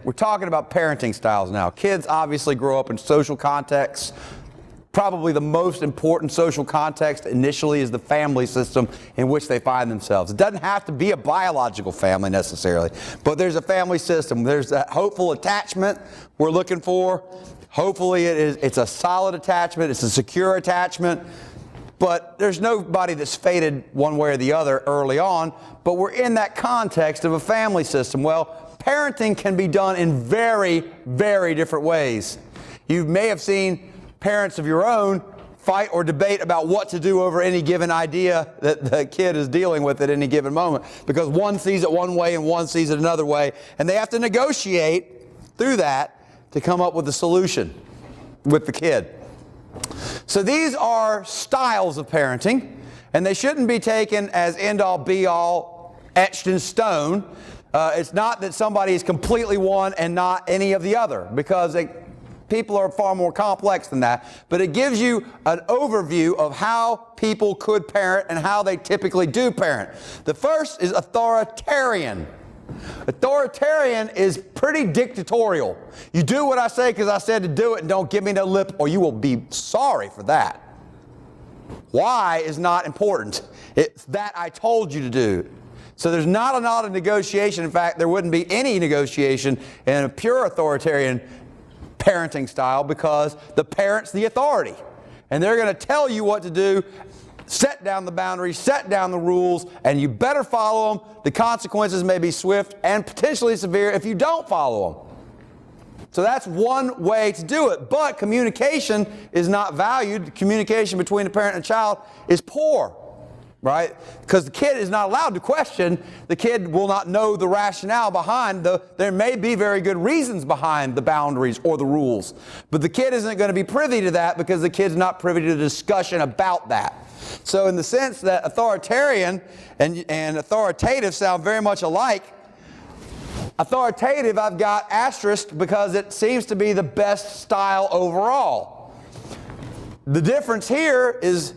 We're talking about parenting styles now. Kids obviously grow up in social contexts. Probably the most important social context initially is the family system in which they find themselves. It doesn't have to be a biological family necessarily, but there's a family system. There's that hopeful attachment we're looking for. Hopefully it's a solid attachment, it's a secure attachment, but there's nobody that's fated one way or the other early on, but we're in that context of a family system. Well, parenting can be done in very, very different ways. You may have seen parents of your own fight or debate about what to do over any given idea that the kid is dealing with at any given moment, because one sees it one way and one sees it another way, and they have to negotiate through that to come up with a solution with the kid. So these are styles of parenting, and they shouldn't be taken as end-all be-all, etched in stone. It's not that somebody is completely one and not any of the other, because people are far more complex than that, but it gives you an overview of how people could parent and how they typically do parent. The first is authoritarian. Authoritarian is pretty dictatorial. You do what I say because I said to do it, and don't give me no lip or you will be sorry for that. Why is not important. It's that I told you to do. So there's not a lot of negotiation. In fact, there wouldn't be any negotiation in a pure authoritarian parenting style, because the parent's the authority and they're going to tell you what to do, set down the boundaries, set down the rules, and you better follow them. The consequences may be swift and potentially severe if you don't follow them. So that's one way to do it, but communication is not valued. Communication between a parent and a child is poor. Right? Because the kid is not allowed to question. The kid will not know the rationale behind there may be very good reasons behind the boundaries or the rules. But the kid isn't going to be privy to that because the kid's not privy to the discussion about that. So in the sense that authoritarian and authoritative sound very much alike, authoritative I've got asterisk because it seems to be the best style overall. The difference here is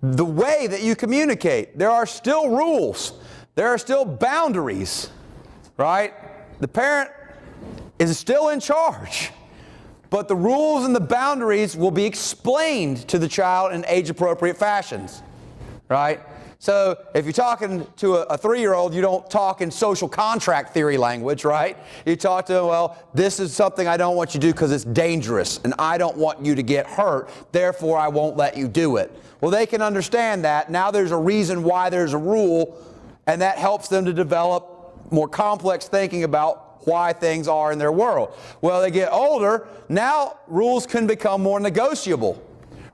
the way that you communicate. There are still rules. There are still boundaries, right? The parent is still in charge, but the rules and the boundaries will be explained to the child in age-appropriate fashions, right? So if you're talking to a 3-year-old, you don't talk in social contract theory language, right? You talk to them, well, this is something I don't want you to do because it's dangerous and I don't want you to get hurt, therefore I won't let you do it. Well, they can understand that. Now there's a reason why there's a rule, and that helps them to develop more complex thinking about why things are in their world. Well, they get older, now rules can become more negotiable.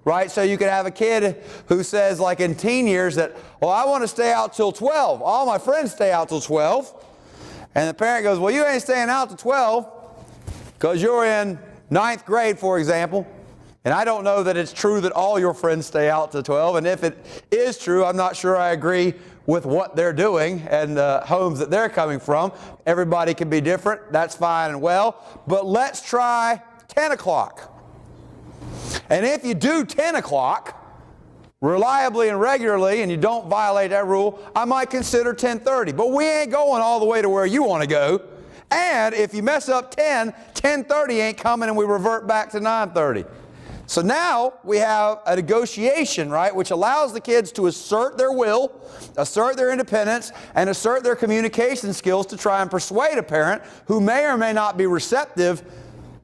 Right? So you could have a kid who says, like in teen years, that, well, I want to stay out till 12. All my friends stay out till 12. And the parent goes, well, you ain't staying out till 12 because you're in 9th grade, for example. And I don't know that it's true that all your friends stay out till 12. And if it is true, I'm not sure I agree with what they're doing and the homes that they're coming from. Everybody can be different. That's fine and well. But let's try 10 o'clock. And if you do 10 o'clock reliably and regularly and you don't violate that rule, I might consider 10:30. But we ain't going all the way to where you want to go. And if you mess up 10:30 ain't coming and we revert back to 9:30. So now we have a negotiation, right, which allows the kids to assert their will, assert their independence, and assert their communication skills to try and persuade a parent who may or may not be receptive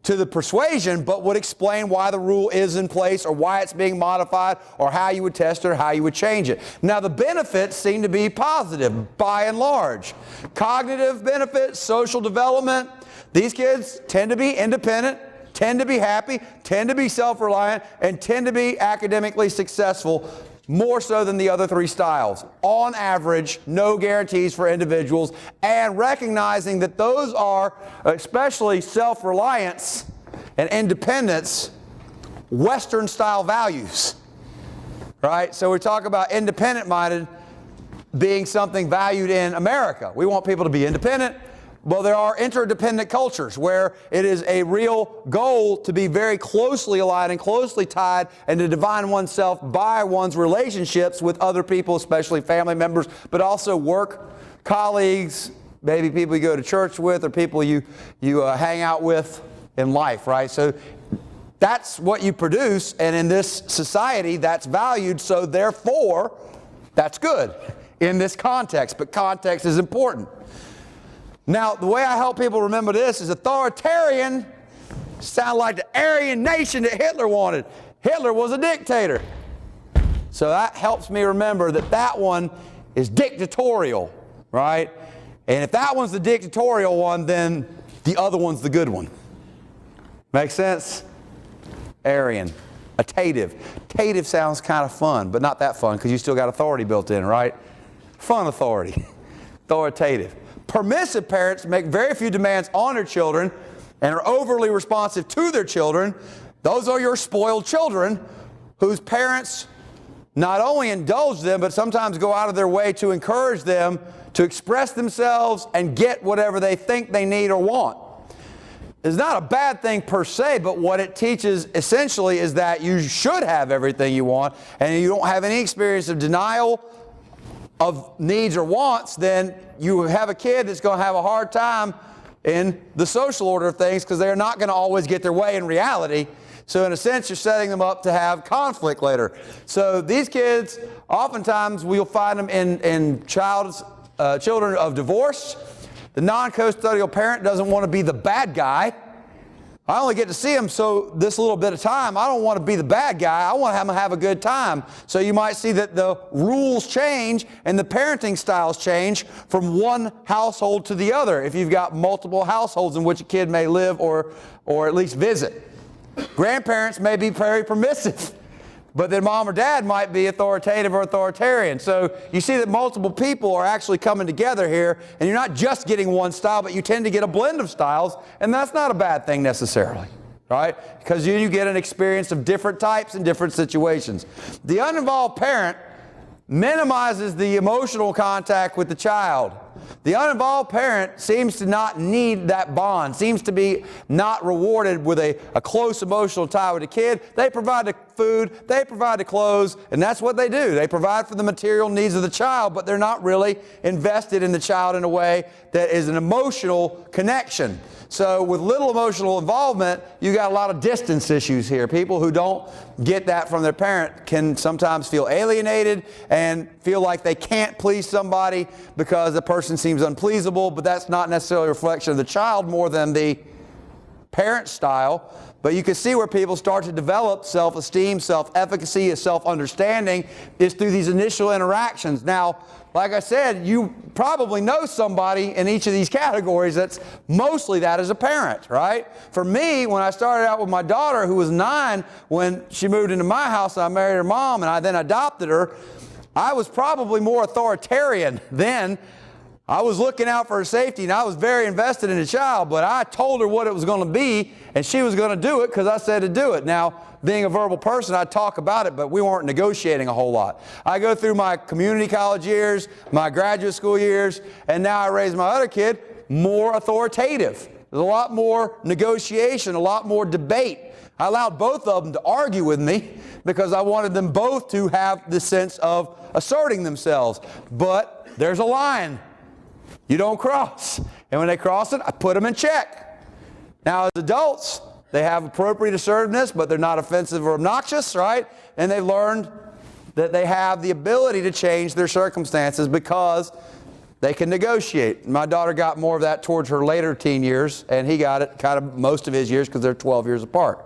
to the persuasion, but would explain why the rule is in place or why it's being modified or how you would test it or how you would change it. Now, the benefits seem to be positive by and large. Cognitive benefits, social development. These kids tend to be independent, tend to be happy, tend to be self-reliant, and tend to be academically successful, more so than the other 3 styles. On average, no guarantees for individuals, and recognizing that those are, especially self-reliance and independence, Western-style values, right? So we talk about independent-minded being something valued in America. We want people to be independent. Well, there are interdependent cultures where it is a real goal to be very closely aligned and closely tied and to define oneself by one's relationships with other people, especially family members, but also work colleagues, maybe people you go to church with or people you hang out with in life, right? So that's what you produce, and in this society, that's valued, so therefore, that's good in this context, but context is important. Now, the way I help people remember this is authoritarian sound like the Aryan nation that Hitler wanted. Hitler was a dictator. So that helps me remember that that one is dictatorial, right? And if that one's the dictatorial one, then the other one's the good one. Make sense? Aryan. Authoritarian. Tative sounds kind of fun, but not that fun because you still got authority built in, right? Fun authority. Authoritative. Permissive parents make very few demands on their children and are overly responsive to their children. Those are your spoiled children whose parents not only indulge them, but sometimes go out of their way to encourage them to express themselves and get whatever they think they need or want. It's not a bad thing per se, but what it teaches essentially is that you should have everything you want, and you don't have any experience of denial of needs or wants, then you have a kid that's going to have a hard time in the social order of things because they're not going to always get their way in reality. So in a sense, you're setting them up to have conflict later. So these kids, oftentimes we'll find them in children of divorce. The non-custodial parent doesn't want to be the bad guy. I only get to see them so this little bit of time. I don't want to be the bad guy. I want them to have a good time. So you might see that the rules change and the parenting styles change from one household to the other if you've got multiple households in which a kid may live or at least visit. Grandparents may be very permissive, but then mom or dad might be authoritative or authoritarian. So you see that multiple people are actually coming together here, and you're not just getting one style, but you tend to get a blend of styles, and that's not a bad thing necessarily, right? Because you get an experience of different types in different situations. The uninvolved parent minimizes the emotional contact with the child. The uninvolved parent seems to not need that bond, seems to be not rewarded with a close emotional tie with the kid. They provide the food, they provide the clothes, and that's what they do. They provide for the material needs of the child, but they're not really invested in the child in a way that is an emotional connection. So with little emotional involvement, you got a lot of distance issues here. People who don't get that from their parent can sometimes feel alienated and feel like they can't please somebody because the person seems unpleasable, but that's not necessarily a reflection of the child more than the parent style. But you can see where people start to develop self-esteem, self-efficacy, a self-understanding is through these initial interactions. Now, like I said, you probably know somebody in each of these categories that's mostly that as a parent, right? For me, when I started out with my daughter, who was 9, when she moved into my house and I married her mom and I then adopted her, I was probably more authoritarian then. I was looking out for her safety and I was very invested in the child, but I told her what it was going to be and she was going to do it because I said to do it. Now, being a verbal person, I'd talk about it, but we weren't negotiating a whole lot. I go through my community college years, my graduate school years, and now I raise my other kid more authoritative. There's a lot more negotiation, a lot more debate. I allowed both of them to argue with me because I wanted them both to have the sense of asserting themselves. But there's a line you don't cross. And when they cross it, I put them in check. Now, as adults, they have appropriate assertiveness, but they're not offensive or obnoxious, right? And they've learned that they have the ability to change their circumstances because they can negotiate. My daughter got more of that towards her later teen years, and he got it kind of most of his years because they're 12 years apart.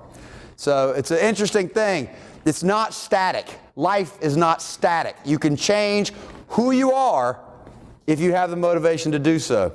So it's an interesting thing. It's not static. Life is not static. You can change who you are if you have the motivation to do so.